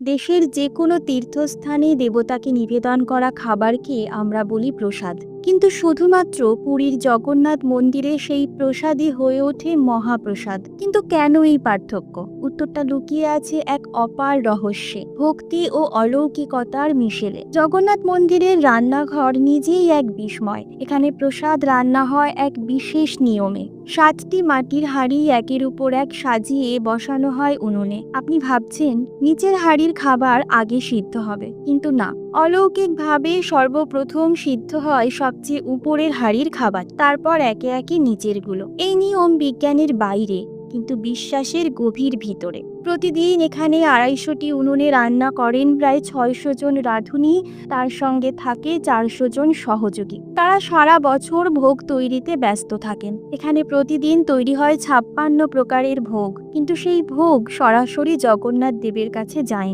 দেশের যে কোনো তীর্থস্থানে দেবতাকে নিবেদন করা খাবারকে আমরা বলি প্রসাদ। কিন্তু শুধুমাত্র পুরীর জগন্নাথ মন্দিরে সেই প্রসাদই হয়ে ওঠে মহাপ্রসাদ। কিন্তু কেন এই পার্থক্য? উত্তরটা লুকিয়ে আছে এক অপার রহস্যে, ভক্তি ও অলৌকিকতার মিশেলে। জগন্নাথ মন্দিরের রান্নাঘর নিজেই এক বিস্ময়। এখানে প্রসাদ রান্না হয় এক বিশেষ নিয়মে। 7টি মাটির হাঁড়ি একের উপর এক সাজিয়ে বসানো হয় উনুনে। আপনি ভাবছেন নিচের হাঁড়ির খাবার আগে সিদ্ধ হবে, কিন্তু না। অলৌকিকভাবে সর্বপ্রথম সিদ্ধ হয় সবচেয়ে উপরের হাঁড়ির খাবার, তারপর একে একে নিচেরগুলো। এই নিয়ম বিজ্ঞানের বাইরে, কিন্তু বিশ্বাসের গভীর ভিতরে। প্রতিদিন এখানে 250টি উনুনে রান্না করেন প্রায় 600 জন রাঁধুনি। তার সঙ্গে থাকে 400 জন সহযোগী। তারা সারা বছর ভোগ তৈরিতে ব্যস্ত থাকেন। এখানে প্রতিদিন তৈরি হয় 56 প্রকারের ভোগ, কিন্তু সেই ভোগ সরাসরি জগন্নাথ দেবের কাছে যায় না।